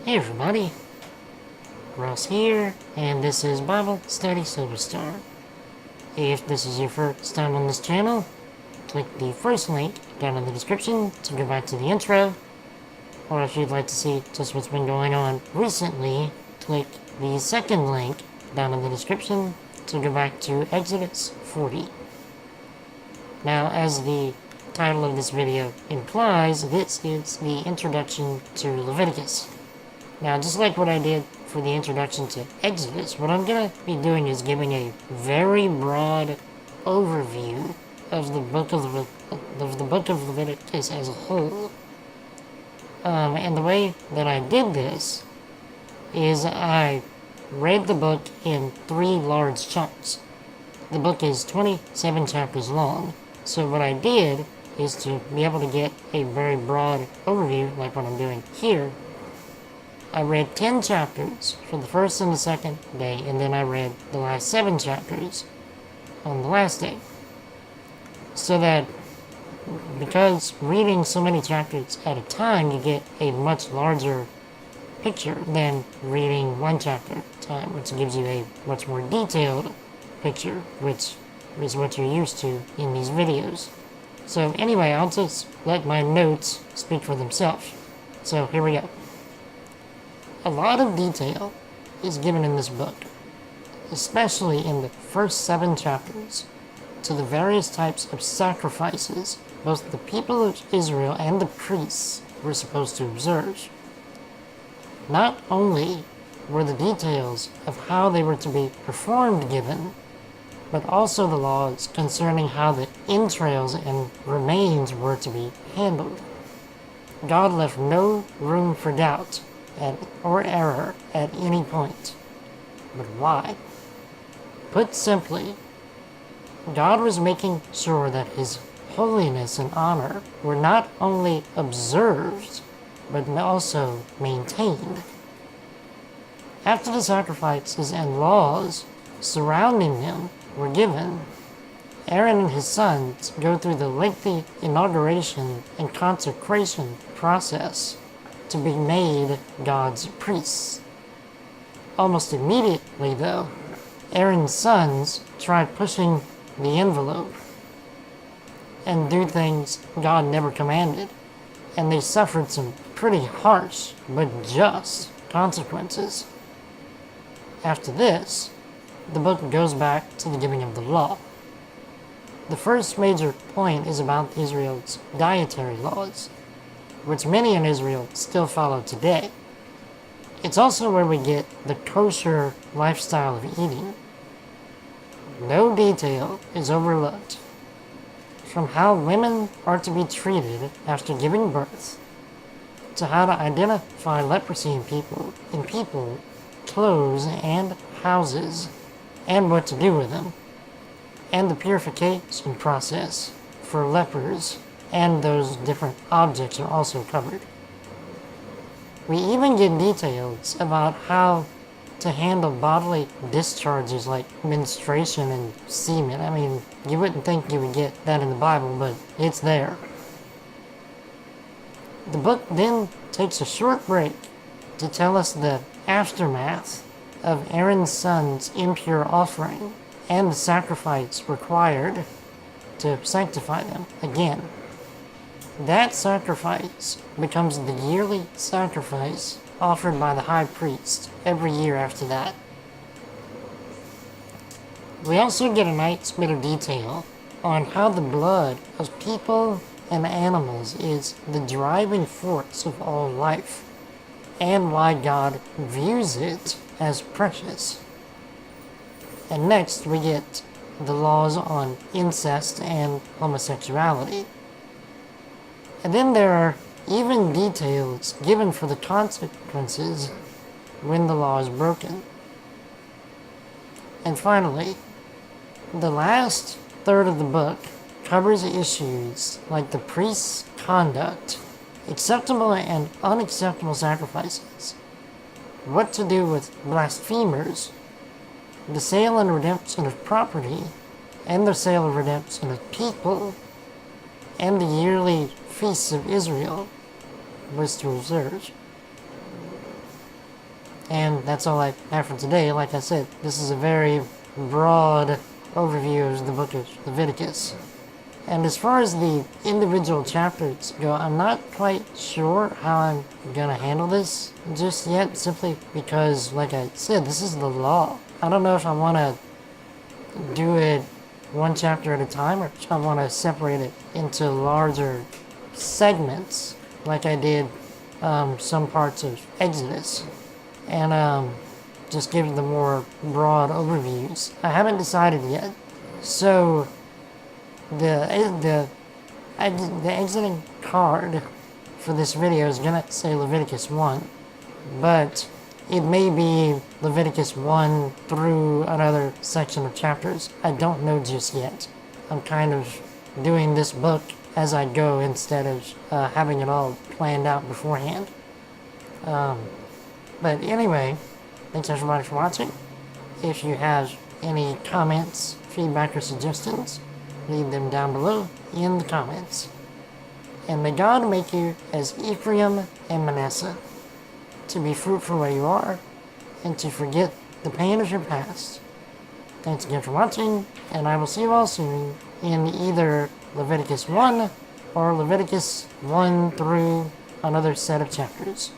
Hey everybody, Ross here, and this is Bible Study Superstar. If this is your first time on this channel, click the first link down in the description to go back to the intro, or if you'd like to see just what's been going on recently, click the second link down in the description to go back to Exodus 40. Now, as the title of this video implies, this is the introduction to Leviticus. Now, just like what I did for the introduction to Exodus, what I'm going to be doing is giving a very broad overview of the book of Leviticus as a whole. And the way that I did this is I read the book in 3 large chunks. The book is 27 chapters long, so what I did is to be able to get a very broad overview, like what I'm doing here. I read 10 chapters for the first and the second day, and then I read the last 7 chapters on the last day. So that, because reading so many chapters at a time, you get a much larger picture than reading 1 chapter at a time, which gives you a much more detailed picture, which is what you're used to in these videos. So anyway, I'll just let my notes speak for themselves. So here we go. A lot of detail is given in this book, especially in the first 7 chapters, to the various types of sacrifices both the people of Israel and the priests were supposed to observe. Not only were the details of how they were to be performed given, but also the laws concerning how the entrails and remains were to be handled. God left no room for doubt or error at any point. But why? Put simply, God was making sure that His holiness and honor were not only observed, but also maintained. After the sacrifices and laws surrounding them were given, Aaron and his sons go through the lengthy inauguration and consecration process to be made God's priests. Almost immediately, though, Aaron's sons tried pushing the envelope and do things God never commanded, and they suffered some pretty harsh but just consequences. After this, the book goes back to the giving of the law. The first major point is about Israel's dietary laws, which many in Israel still follow today. It's also where we get the kosher lifestyle of eating. No detail is overlooked, from how women are to be treated after giving birth, to how to identify leprosy in people, clothes, and houses, and what to do with them, and the purification process for lepers, and those different objects are also covered. We even get details about how to handle bodily discharges like menstruation and semen. I mean, you wouldn't think you would get that in the Bible, but it's there. The book then takes a short break to tell us the aftermath of Aaron's son's impure offering and the sacrifice required to sanctify them again. That sacrifice becomes the yearly sacrifice offered by the high priest every year after that. We also get a nice bit of detail on how the blood of people and animals is the driving force of all life, and why God views it as precious. And next we get the laws on incest and homosexuality. And then there are even details given for the consequences when the law is broken. And finally, the last third of the book covers issues like the priest's conduct, acceptable and unacceptable sacrifices, what to do with blasphemers, the sale and redemption of property, and the sale and redemption of people, and the yearly feasts of Israel was to observe. And that's all I have for today. Like I said, this is a very broad overview of the book of Leviticus. And as far as the individual chapters go, I'm not quite sure how I'm gonna handle this just yet, simply because, like I said, this is the law. I don't know if I want to do it one chapter at a time, or if I want to separate it into larger segments, like I did some parts of Exodus, and just give the more broad overviews. I haven't decided yet. So the exiting card for this video is gonna say Leviticus 1, but it may be Leviticus 1 through another section of chapters. I don't know just yet. I'm kind of doing this book as I go instead of having it all planned out beforehand. But anyway, thanks everybody for watching. If you have any comments, feedback, or suggestions, leave them down below in the comments. And may God make you as Ephraim and Manasseh, to be fruitful where you are, and to forget the pain of your past. Thanks again for watching, and I will see you all soon in either Leviticus 1 or Leviticus 1 through another set of chapters.